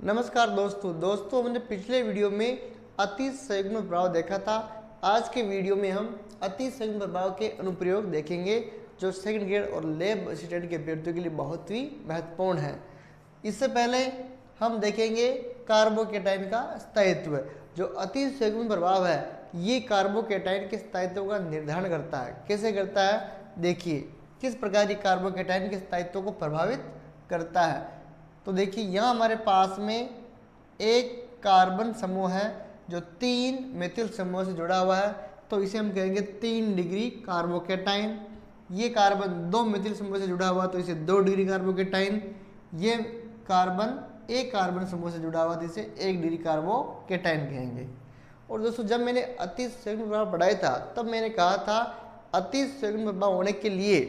नमस्कार दोस्तों हमने पिछले वीडियो में अति संयुग्म प्रभाव देखा था। आज के वीडियो में हम अति संयुग्म प्रभाव के अनुप्रयोग देखेंगे जो सेकंड ग्रेड और लैब असिस्टेंट के अभ्यर्थियों के लिए बहुत ही महत्वपूर्ण है। इससे पहले हम देखेंगे कार्बोकेटाइन का स्थायित्व। जो अति संयुग्म प्रभाव है ये कार्बोकेटाइन के स्थायित्व का निर्धारण करता है। कैसे करता है, देखिए किस प्रकार ये कार्बोकेटाइन के स्थायित्व को प्रभावित करता है। तो देखिए यहाँ हमारे पास में एक कार्बन समूह है जो 3 मेथिल समूह से जुड़ा हुआ है, तो इसे हम कहेंगे 3 डिग्री कार्बोकेटाइन। ये कार्बन 2 मेथिल समूह से जुड़ा हुआ तो इसे 2 डिग्री कार्बोकेटाइन। ये कार्बन एक कार्बन समूह से जुड़ा हुआ तो इसे 1 डिग्री कार्बोकेटाइन कहेंगे। और दोस्तों जब मैंने अति संयुग्म प्रभाव पढ़ाया था तब मैंने कहा था अति संयुग्म प्रभाव होने के लिए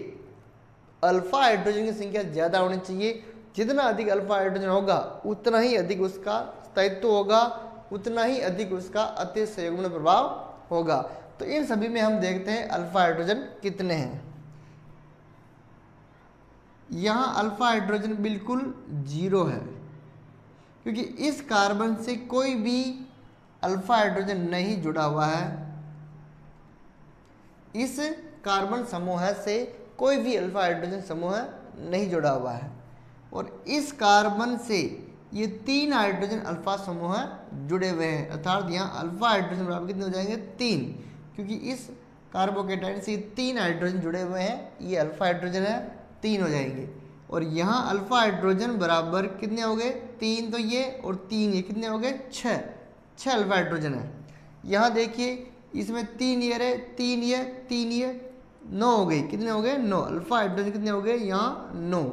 अल्फा हाइड्रोजन की संख्या ज़्यादा होनी चाहिए। जितना अधिक अल्फा हाइड्रोजन होगा उतना ही अधिक उसका स्थायित्व होगा, उतना ही अधिक उसका अति संयुग्म प्रभाव होगा। तो इन सभी में हम देखते हैं अल्फा हाइड्रोजन कितने हैं। यहाँ अल्फा हाइड्रोजन बिल्कुल 0 है क्योंकि इस कार्बन से कोई भी अल्फा हाइड्रोजन नहीं जुड़ा हुआ है। इस कार्बन समूह से कोई भी अल्फा हाइड्रोजन समूह नहीं जुड़ा हुआ है और इस कार्बन से ये 3 हाइड्रोजन अल्फा समूह जुड़े हुए हैं, अर्थात यहाँ अल्फा हाइड्रोजन बराबर कितने हो जाएंगे 3, क्योंकि इस कार्बोकेटाइन से 3 हाइड्रोजन जुड़े हुए हैं। ये अल्फा हाइड्रोजन है, 3 हो जाएंगे। और यहाँ अल्फा हाइड्रोजन बराबर कितने हो गए 3, तो ये और 3 ये कितने हो गए 6 अल्फा हाइड्रोजन है। यहाँ देखिए इसमें 3 ये रहे, 3 ये 9 हो गई, कितने हो गए 9 अल्फा हाइड्रोजन कितने हो गए यहाँ 9।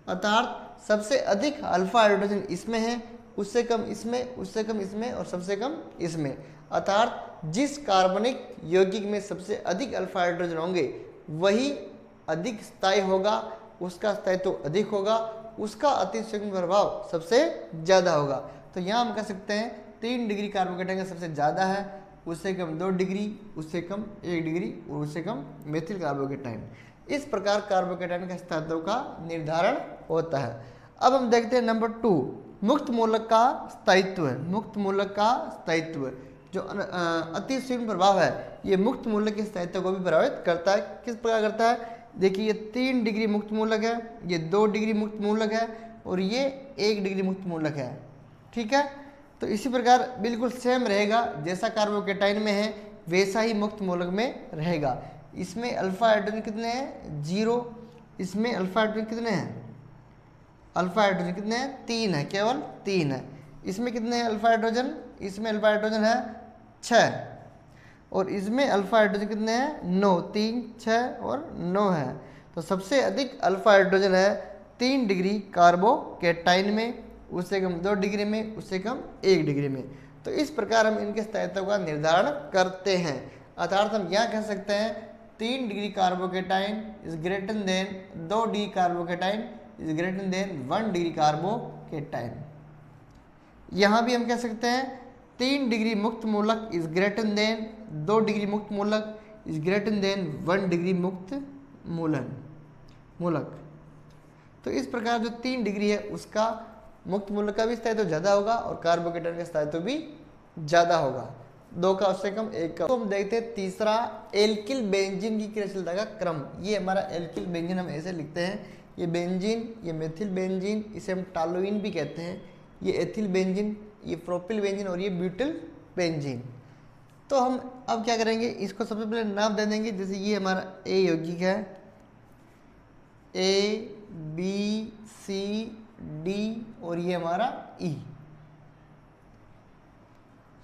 अर्थात सबसे अधिक अल्फा हाइड्रोजन इसमें है, उससे कम इसमें, उससे कम इसमें और सबसे कम इसमें। अर्थात जिस कार्बनिक यौगिक में सबसे अधिक अल्फा हाइड्रोजन होंगे वही अधिक स्थायी होगा, उसका स्थायित्व अधिक होगा, उसका अति संयुग्म प्रभाव सबसे ज़्यादा होगा। तो यहाँ हम कह सकते हैं 3 डिग्री कार्बोकेटाइन का सबसे ज़्यादा है, उससे कम 2 डिग्री, उससे कम 1 डिग्री और उससे कम मेथिल कार्बोकेटाइन। इस प्रकार कार्बोकेटाइन का स्थायित्व का निर्धारण होता है। अब हम देखते हैं नंबर 2 मुक्त मूलक का स्थायित्व है। मुक्त मूलक का स्थायित्व जो अति संयुग्म प्रभाव है ये मुक्त मूलक के स्थायित्व को भी प्रभावित करता है। किस प्रकार करता है, देखिए ये 3 डिग्री मुक्त मूलक है, ये 2 डिग्री मुक्त मूलक है और ये 1 डिग्री मुक्त मूलक है। ठीक है, तो इसी प्रकार बिल्कुल सेम रहेगा, जैसा कार्बोकेटाइन में है वैसा ही मुक्त मूलक में रहेगा। इसमें अल्फा हाइड्रोजन कितने हैं 0, इसमें अल्फा हाइड्रोजन कितने हैं, अल्फा हाइड्रोजन कितने हैं 3 है, केवल 3 है। इसमें कितने हैं अल्फा हाइड्रोजन, इसमें अल्फा हाइड्रोजन है 6 और इसमें अल्फा हाइड्रोजन कितने हैं 9, 3 6 और 9 है। तो सबसे अधिक अल्फा हाइड्रोजन है 3 डिग्री कार्बोकेटाइन में, उससे कम 2 डिग्री में, उससे कम 1 डिग्री में। तो इस प्रकार हम इनके स्थायित्व का निर्धारण करते हैं। अर्थात हम यहाँ कह सकते हैं 3 degree carbocation is greater than 2 degree carbocation is greater than 1 degree carbocation. यहाँ भी हम कह सकते हैं 3 डिग्री मुक्त मूलक इज ग्रेटर देन 2 डिग्री मुक्त मूलक इज ग्रेटर देन 1 डिग्री मुक्त मूलक। तो इस प्रकार जो 3 डिग्री है उसका मुक्त मूलक का भी स्थायित्व ज़्यादा होगा और कार्बोकेटाइन का स्थायित्व भी ज़्यादा होगा, 2 का उससे कम 1 का। तो हम देखते हैं तीसरा एल्किल बेंजीन की क्रियाशीलता का क्रम। ये हमारा एल्किल बेंजीन हम ऐसे लिखते हैं, ये बेंजीन, ये मेथिल बेंजीन, इसे हम टॉलुइन भी कहते हैं, ये एथिल बेंजीन, ये प्रोपिल बेंजीन और ये ब्यूटिल बेंजीन। तो हम अब क्या करेंगे, इसको सबसे पहले नाम दे देंगे। जैसे ये हमारा ए यौगिक है, ए बी सी डी और ये हमारा ई।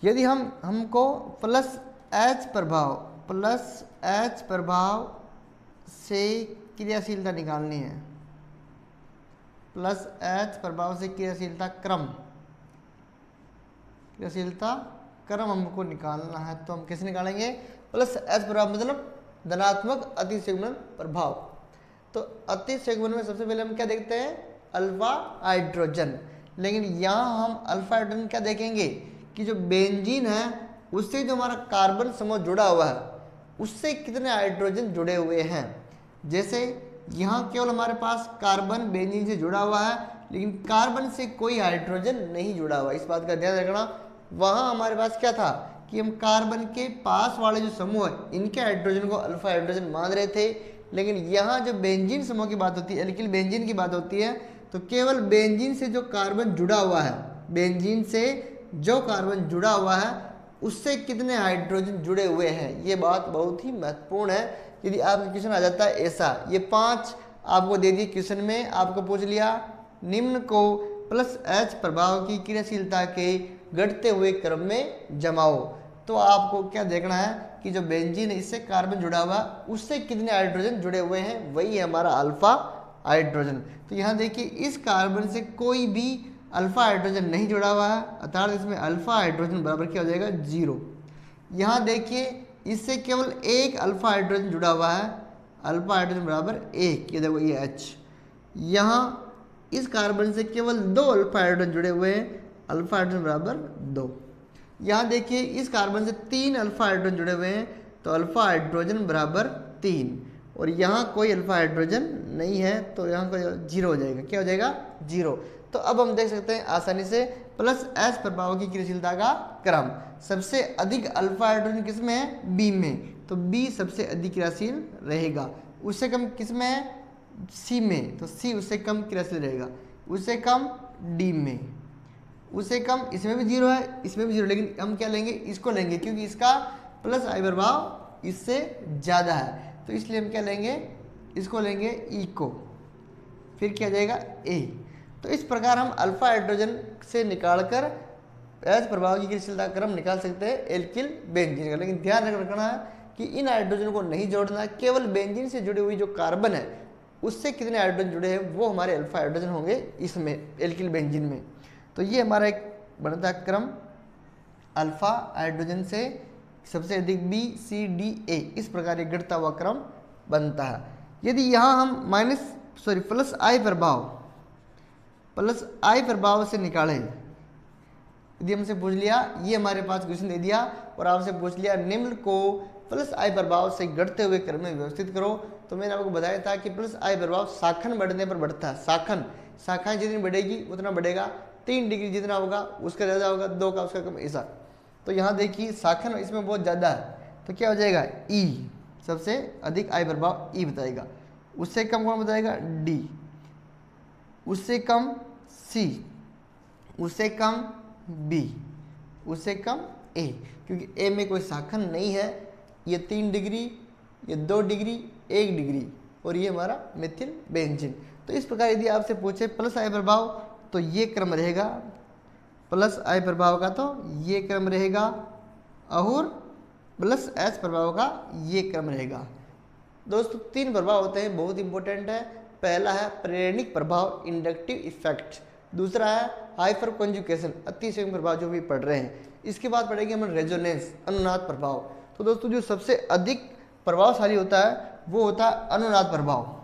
यदि हमको प्लस एच प्रभाव से क्रियाशीलता निकालनी है, प्लस एच प्रभाव से क्रियाशीलता क्रम हमको निकालना है, तो हम कैसे निकालेंगे, प्लस एच प्रभाव मतलब धनात्मक अति संयुग्मन प्रभाव। तो अति संयुग्मन में सबसे पहले हम क्या देखते हैं अल्फा हाइड्रोजन, लेकिन यहाँ हम अल्फा हाइड्रोजन क्या देखेंगे कि जो बेंजीन है उससे जो हमारा कार्बन समूह जुड़ा हुआ है उससे कितने हाइड्रोजन जुड़े हुए हैं। जैसे यहाँ केवल हमारे पास कार्बन बेंजीन से जुड़ा हुआ है, लेकिन कार्बन से कोई हाइड्रोजन नहीं जुड़ा हुआ, इस बात का ध्यान रखना। वहाँ हमारे पास क्या था कि हम कार्बन के पास वाले जो समूह है इनके हाइड्रोजन को अल्फा हाइड्रोजन मान रहे थे, लेकिन यहाँ जो बेंजीन समूह की बात होती है, एल्किल बेंजीन की बात होती है, तो केवल बेंजीन से जो कार्बन जुड़ा हुआ है, बेंजीन से जो कार्बन जुड़ा हुआ है उससे कितने हाइड्रोजन जुड़े हुए हैं, ये बात बहुत ही महत्वपूर्ण है। यदि आपका क्वेश्चन आ जाता है ऐसा, ये 5 आपको दे दिए क्वेश्चन में, आपको पूछ लिया निम्न को प्लस H प्रभाव की क्रियाशीलता के घटते हुए क्रम में जमाओ, तो आपको क्या देखना है कि जो बेंजीन है इससे कार्बन जुड़ा हुआ उससे कितने हाइड्रोजन जुड़े हुए हैं, वही है हमारा अल्फा हाइड्रोजन। तो यहाँ देखिए इस कार्बन से कोई भी अल्फा हाइड्रोजन नहीं जुड़ा हुआ है, अर्थात इसमें अल्फा हाइड्रोजन बराबर क्या हो जाएगा 0। यहाँ देखिए इससे केवल एक अल्फा हाइड्रोजन जुड़ा हुआ है, अल्फा हाइड्रोजन बराबर 1, ये देखो ये H। यहाँ इस कार्बन से केवल 2 अल्फा हाइड्रोजन जुड़े हुए हैं, अल्फा हाइड्रोजन बराबर 2। यहाँ देखिए इस कार्बन से 3 अल्फा हाइड्रोजन जुड़े हुए हैं, तो अल्फा हाइड्रोजन बराबर 3, और यहाँ कोई अल्फा हाइड्रोजन नहीं है, तो यहाँ का 0 हो जाएगा, क्या हो जाएगा 0। तो अब हम देख सकते हैं आसानी से प्लस H प्रभाव की क्रियाशीलता का क्रम, सबसे अधिक अल्फा हाइड्रोजन किस में है, B में, तो B सबसे अधिक क्रियाशील रहेगा। उससे कम किस में है, C में, तो C उससे कम क्रियाशील रहेगा। उससे कम D में, उससे कम इसमें भी 0 है, इसमें भी 0, लेकिन हम क्या लेंगे, इसको लेंगे क्योंकि इसका प्लस I प्रभाव इससे ज़्यादा है, तो इसलिए हम क्या लेंगे, इसको लेंगे E को, फिर क्या जाएगा A। तो इस प्रकार हम अल्फा हाइड्रोजन से निकालकर H प्रभाव की क्रियाशीलता क्रम निकाल सकते हैं एल्किल बेंजीन का, लेकिन ध्यान रखना है कि इन हाइड्रोजन को नहीं जोड़ना, केवल बेंजीन से जुड़ी हुई जो कार्बन है उससे कितने हाइड्रोजन जुड़े हैं वो हमारे अल्फा हाइड्रोजन होंगे इसमें एल्किल बेंजीन में। तो ये हमारा एक बनता क्रम, अल्फा हाइड्रोजन से सबसे अधिक B C D A, इस प्रकार एक घटता हुआ क्रम बनता है। यदि यहाँ हम प्लस I प्रभाव से निकालें, यदि हमसे पूछ लिया, ये हमारे पास क्वेश्चन दे दिया और आपसे पूछ लिया निम्न को प्लस I प्रभाव से घटते हुए क्रम में व्यवस्थित करो, तो मैंने आपको बताया था कि प्लस I प्रभाव शाखन बढ़ने पर बढ़ता है, शाखाएं जितनी बढ़ेगी उतना बढ़ेगा, 3 डिग्री जितना होगा उसका ज़्यादा होगा, 2 का उसका कम, ऐसा। तो यहाँ देखिए शाखन इसमें बहुत ज़्यादा है, तो क्या हो जाएगा E, सबसे अधिक I प्रभाव E बताएगा, उससे कम कौन बताएगा D, उससे कम C, उससे कम B, उससे कम A, क्योंकि A में कोई शाखन नहीं है, ये 3 डिग्री, ये 2 डिग्री, 1 डिग्री, और ये हमारा मिथिल बेंजीन। तो इस प्रकार यदि आपसे पूछे प्लस I प्रभाव तो ये क्रम रहेगा, प्लस I प्रभाव का तो ये क्रम रहेगा, और प्लस H प्रभाव का ये क्रम रहेगा। दोस्तों 3 प्रभाव होते हैं, बहुत इंपॉर्टेंट है। पहला है प्रेरणिक प्रभाव, इंडक्टिव इफेक्ट, दूसरा है हाइपर कॉन्जुगेशन, अतिसंयोग प्रभाव जो भी पढ़ रहे हैं। इसके बाद पढ़ेंगे हम रेजोनेंस, अनुनाद प्रभाव। तो दोस्तों जो सबसे अधिक प्रभावशाली होता है वो होता है अनुनाद प्रभाव,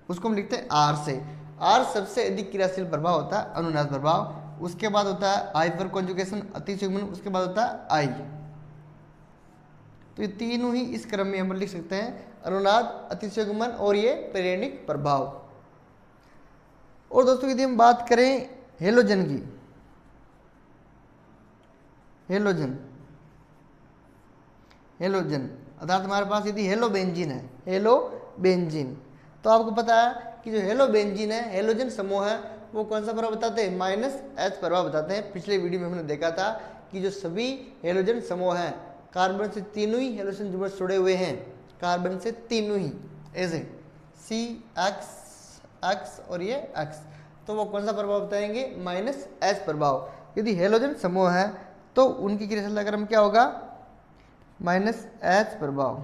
उसको हम लिखते हैं R से। R सबसे अधिक क्रियाशील प्रभाव होता है अनुनाद प्रभाव, उसके बाद होता है हाइपर कॉन्जुगेशन, अतिसंयुग्मन, उसके बाद होता है I। तो ये तीनों ही इस क्रम में हम लिख सकते हैं, अनुनाद, अतिसंयुग्मन और ये प्रेरणिक प्रभाव। और दोस्तों यदि हम बात करें हेलोजन की, हेलोजन अर्थात हमारे पास यदि हेलो बेंजीन है, हेलो बेंजीन, तो आपको पता है कि जो हेलो बेंजीन है, हेलोजन समूह है, वो कौन सा प्रभाव बताते हैं, -H प्रभाव बताते हैं। पिछले वीडियो में हमने देखा था कि जो सभी हेलोजन समूह हैं कार्बन से तीनों ही हेलोजन जुड़े जुड़े हुए हैं, कार्बन से तीनों ही, ऐसे CX और ये X, तो वो कौन सा प्रभाव बताएंगे, -H प्रभाव। यदि हेलोजन समूह है तो उनकी क्रियाशीलता क्रम क्या होगा, -H प्रभाव।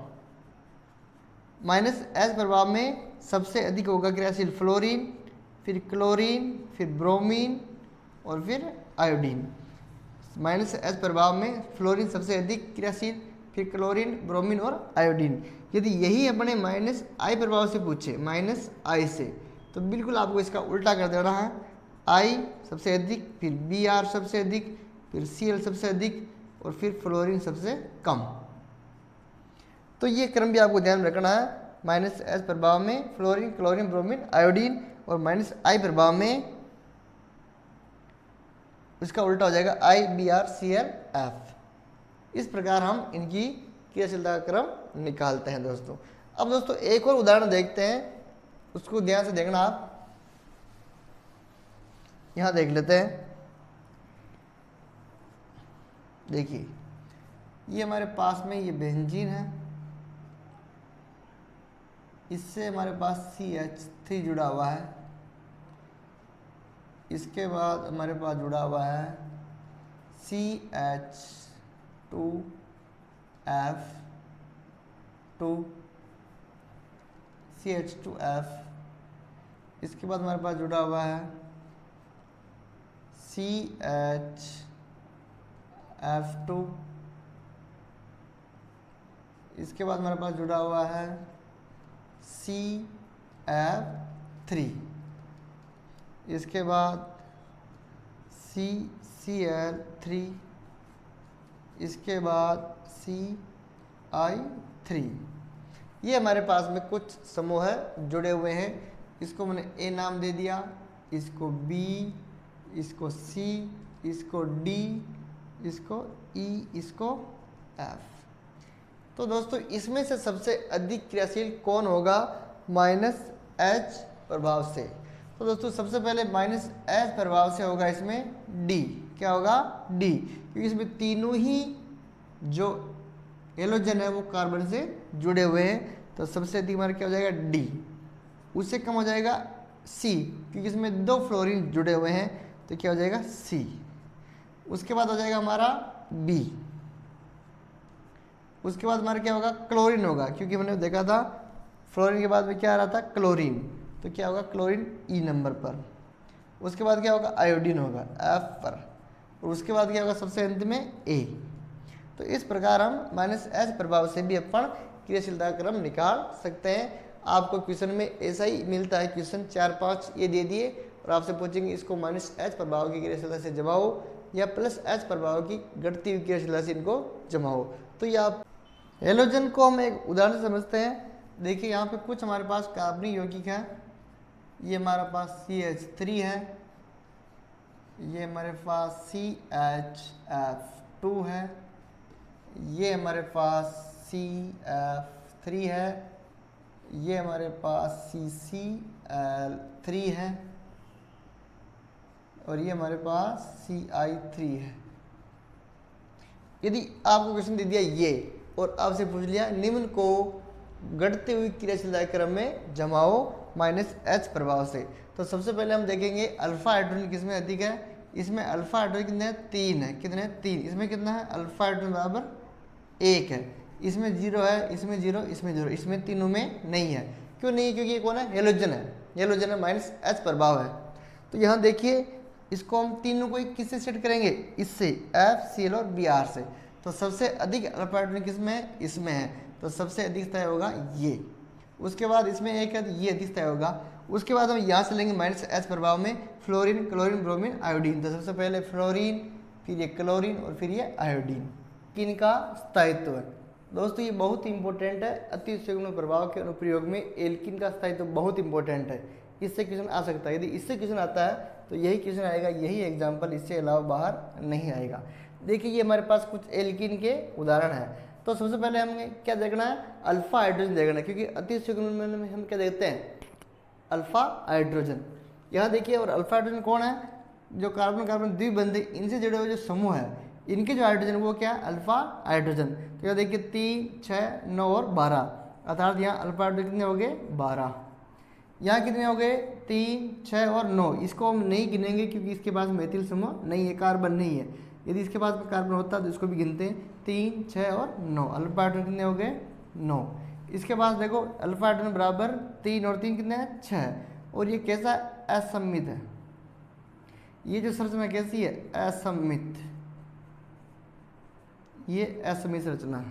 -H प्रभाव में सबसे अधिक होगा क्रियाशील फ्लोरीन, फिर क्लोरीन, फिर ब्रोमीन और फिर आयोडीन। -H प्रभाव में फ्लोरीन सबसे अधिक क्रियाशील, फिर क्लोरीन, ब्रोमीन और आयोडीन। यदि यही अपने -I प्रभाव से पूछे, -I से, तो बिल्कुल आपको इसका उल्टा कर देना है, I सबसे अधिक, फिर Br सबसे अधिक, फिर Cl सबसे अधिक और फिर फ्लोरीन सबसे कम। तो ये क्रम भी आपको ध्यान रखना है। -H प्रभाव में फ्लोरीन, क्लोरीन, ब्रोमीन, आयोडीन, और -I प्रभाव में उसका उल्टा हो जाएगा IBrClF। इस प्रकार हम इनकी क्रियाशीलता का क्रम निकालते हैं दोस्तों। अब दोस्तों एक और उदाहरण देखते हैं, उसको ध्यान से देखना आप। यहां देख लेते हैं। देखिए ये हमारे पास में ये बेंजीन है, इससे हमारे पास CH3 जुड़ा हुआ है। इसके बाद हमारे पास जुड़ा हुआ है CH2F2। इसके बाद हमारे पास जुड़ा हुआ है CHF2। इसके बाद हमारे पास जुड़ा हुआ है CF3। इसके बाद CCl3। इसके बाद CI3। ये हमारे पास में कुछ समूह जुड़े हुए हैं। इसको मैंने A नाम दे दिया, इसको B, इसको C, इसको D, इसको E, इसको F। तो दोस्तों इसमें से सबसे अधिक क्रियाशील कौन होगा? -H प्रभाव से। तो दोस्तों सबसे पहले -H प्रभाव से होगा इसमें D। क्या होगा? D, क्योंकि इसमें तीनों ही जो हेलोजन है वो कार्बन से जुड़े हुए हैं। तो सबसे अधिक हमारा क्या हो जाएगा? D। उससे कम हो जाएगा C, क्योंकि इसमें 2 फ्लोरीन जुड़े हुए हैं। तो क्या हो जाएगा? C। उसके बाद हो जाएगा हमारा B। उसके बाद हमारा क्या होगा? क्लोरीन होगा, क्योंकि हमने देखा था फ्लोरीन के बाद में क्या आ रहा था? क्लोरीन। तो क्या होगा? क्लोरीन E नंबर पर। उसके बाद क्या होगा? आयोडीन होगा F पर। और उसके बाद क्या होगा? सबसे अंत में A। तो इस प्रकार हम -H प्रभाव से भी अपन क्रियाशीलता क्रम निकाल सकते हैं। आपको क्वेश्चन में ऐसा ही मिलता है, क्वेश्चन 4-5 ये दे दिए और आपसे पूछेंगे इसको -H प्रभाव की क्रियाशीलता से जमाओ या +H प्रभाव की घटती हुई क्रियाशीलता से इनको जमाओ। तो ये आप हेलोजन को हम एक उदाहरण से समझते हैं। देखिए यहाँ पे कुछ हमारे पास कार्बनिक यौगिक है। ये हमारे पास CH3 है, ये हमारे पास CHF2 है, ये हमारे पास CF3 है, ये हमारे पास CCl3 है और ये हमारे पास CI3 है। यदि आपको क्वेश्चन दे दिया ये और आपसे पूछ लिया निम्न को घटते हुई क्रियाशीलता क्रम में जमाओ -H प्रभाव से, तो सबसे पहले हम देखेंगे अल्फा हाइड्रोजन किसमें अधिक है। इसमें अल्फा हाइड्रोजन कितने हैं? 3 है। कितने हैं? 3। इसमें कितना है? अल्फा हाइड्रोजन बराबर 1 है। इसमें 0 है, इसमें 0, इसमें 0, इसमें तीनों में नहीं है। क्यों नहीं? क्योंकि ये कौन है? हेलोजन है। हेलोजन है, -H प्रभाव है। तो यहाँ देखिए इसको हम तीनों को किससे सेट करेंगे? इससे, F, Cl और Br से। तो सबसे अधिक अल्फा हाइड्रोजन किसमें है? इसमें है। तो सबसे अधिक स्थायी होगा ये। उसके बाद इसमें एक है, ये अधिक स्थायी होगा। उसके बाद हम यहाँ से लेंगे -H प्रभाव में फ्लोरीन, क्लोरीन, ब्रोमीन, आयोडीन। तो सबसे पहले फ्लोरीन, फिर ये क्लोरीन और फिर ये आयोडीन। किनका स्थायित्व है दोस्तों? ये बहुत इंपॉर्टेंट है। अति संयुग्म प्रभाव के अनुप्रयोग में एल्किन का स्थायित्व बहुत इंपॉर्टेंट है। इससे क्वेश्चन आ सकता है। यदि इससे क्वेश्चन आता है तो यही क्वेश्चन आएगा, यही एग्जाम्पल, इससे अलावा बाहर नहीं आएगा। देखिए ये हमारे पास कुछ एल्किन के उदाहरण हैं। तो सबसे पहले हमें क्या देखना है? अल्फा हाइड्रोजन देखना है, क्योंकि अति संयुग्म में हम क्या देखते हैं? Alpha hydrogen. यहाँ देखिए, और अल्फा हाइड्रोजन कौन है? जो कार्बन कार्बन द्विबंधी इनसे जुड़े हुए जो समूह है, इनके जो हाइड्रोजन वो क्या है? Alpha hydrogen. तो यहाँ देखिए 3, 6, 9 और 12, अर्थात यहाँ अल्फा हाइड्रोजन कितने हो गए? 12। यहाँ कितने हो गए? 3, 6 और 9। इसको हम नहीं गिनेंगे क्योंकि इसके पास मेथिल समूह नहीं है, कार्बन नहीं है। यदि इसके पास कार्बन होता तो इसको भी गिनते हैं। 3, 6 और 9, अल्फा हाइड्रोजन कितने हो गए? 9। इसके पास देखो अल्फा हाइड्रोजन बराबर 3 और 3 कितने हैं? 6। और ये कैसा? असममित है। ये जो संरचना कैसी है? असममित। ये असममित संरचना।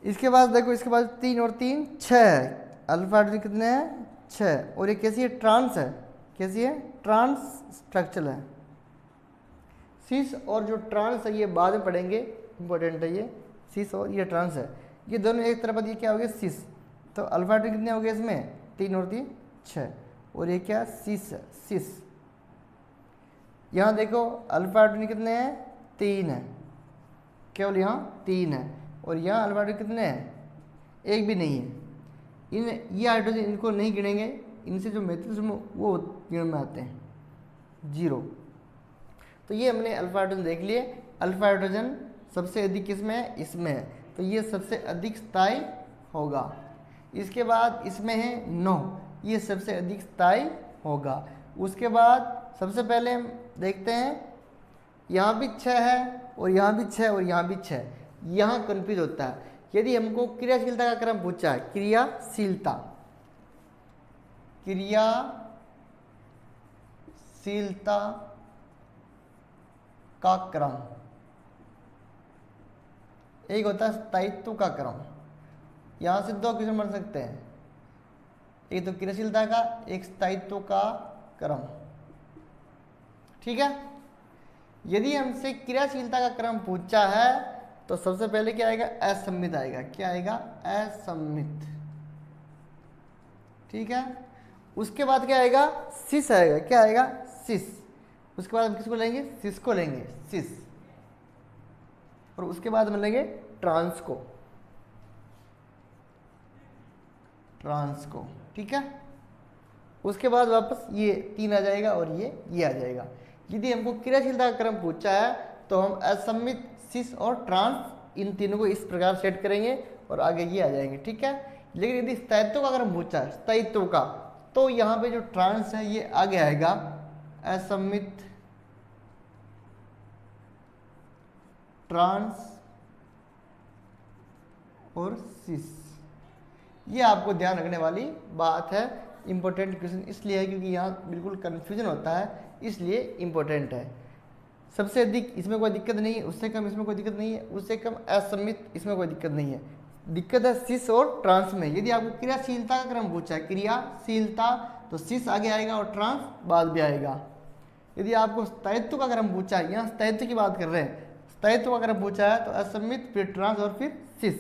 इसके बाद देखो, इसके बाद 3 और 3 6, अल्फा हाइड्रोजन कितने हैं? 6। और ये कैसी है? ट्रांस है। कैसी है? ट्रांस स्ट्रक्चर है। सिस और जो ट्रांस है ये बाद में पढ़ेंगे, इंपॉर्टेंट है ये। सिस और ये ट्रांस है, ये दोनों एक तरफ। ये क्या हो गया? सिस। तो अल्फा हाइड्रोजन कितने हो गए इसमें? 3 और 3 6। और ये क्या? सिस है, सिस। यहाँ देखो अल्फा हाइड्रोजन कितने हैं, 3 है, केवल यहाँ 3 है, और यहाँ अल्फा हाइड्रोजन कितने हैं, एक भी नहीं है। ये हाइड्रोजन इनको नहीं गिनेंगे, इनसे जो मैथिल समूह वो गिण में आते हैं, 0। तो ये हमने अल्फा हाइड्रोजन देख लिए। अल्फा हाइड्रोजन सबसे अधिक किसमें है, इसमें है, तो ये सबसे अधिक स्थायी होगा। इसके बाद इसमें है 9, ये सबसे अधिक स्थायी होगा। उसके बाद सबसे पहले हम देखते हैं यहाँ भी 6 है, और यहाँ भी 6, और यहाँ भी 6। यहाँ कन्फ्यूज होता है। यदि हमको क्रियाशीलता का क्रम पूछा है, क्रियाशीलता का क्रम, एक होता है स्थायित्व का क्रम। यहां से 2 क्वेश्चन बन सकते हैं, एक तो क्रियाशीलता का, एक स्थायित्व का क्रम। ठीक है। यदि हमसे क्रियाशीलता का क्रम पूछा है तो सबसे पहले क्या आएगा, असम्मित आएगा। क्या आएगा, असम्मित। ठीक है। उसके बाद क्या आएगा, सिस आएगा। क्या आएगा, सिस। उसके बाद हम किसको लेंगे, सिस को लेंगे, सिस। और उसके बाद हम लेंगे ट्रांस को। ठीक है। उसके बाद वापस ये 3 आ जाएगा और ये आ जाएगा। यदि हमको क्रियाशीलता का क्रम पूछा है तो हम असम्मित, सिस और ट्रांस इन तीनों को इस प्रकार सेट करेंगे और आगे ये आ जाएंगे। ठीक है। लेकिन यदि स्थायित्व का क्रम पूछा है, स्थायित्व का, तो यहाँ पे जो ट्रांस है ये आगे आएगा, असम्मित, ट्रांस और सिस। ये आपको ध्यान रखने वाली बात है। इंपॉर्टेंट क्वेश्चन इसलिए है क्योंकि यहाँ बिल्कुल कन्फ्यूजन होता है, इसलिए इंपॉर्टेंट है। सबसे अधिक इसमें कोई दिक्कत नहीं है, उससे कम इसमें कोई दिक्कत नहीं है, उससे कम असम्मित इसमें कोई दिक्कत नहीं है। दिक्कत है सिस और ट्रांस में। यदि आपको क्रियाशीलता का क्रम पूछा है, क्रियाशीलता, तो सिस आगे आएगा और ट्रांस बाद में आएगा। यदि आपको स्थायित्व का क्रम पूछा है, यहाँ स्थायित्व की बात कर रहे हैं, स्थायित्व का क्रम पूछा है तो असम्मित, फिर ट्रांस और फिर सिस।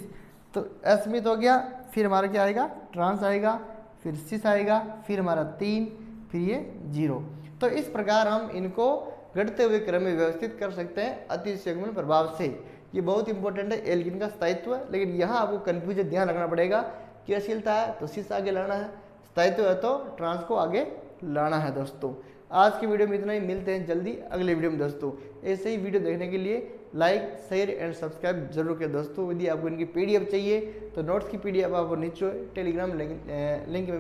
तो असम्मित हो गया, फिर हमारा क्या आएगा, ट्रांस आएगा, फिर सिस आएगा, फिर हमारा 3, फिर ये 0। तो इस प्रकार हम इनको घटते हुए क्रम में व्यवस्थित कर सकते हैं अतिसंयुग्मन प्रभाव से। ये बहुत इंपॉर्टेंट है एल्कीन का स्थायित्व। लेकिन यहाँ आपको कन्फ्यूजन ध्यान रखना पड़ेगा, क्रियाशीलता है तो सिस आगे लाना है, स्थायित्व है तो ट्रांस को आगे लाना है। दोस्तों आज की वीडियो में इतना ही, मिलते हैं जल्दी अगले वीडियो में। दोस्तों ऐसे ही वीडियो देखने के लिए लाइक, शेयर एंड सब्सक्राइब जरूर करें। दोस्तों यदि आपको इनकी PDF चाहिए तो नोट्स की PDF आपको नीचे टेलीग्राम लिंक में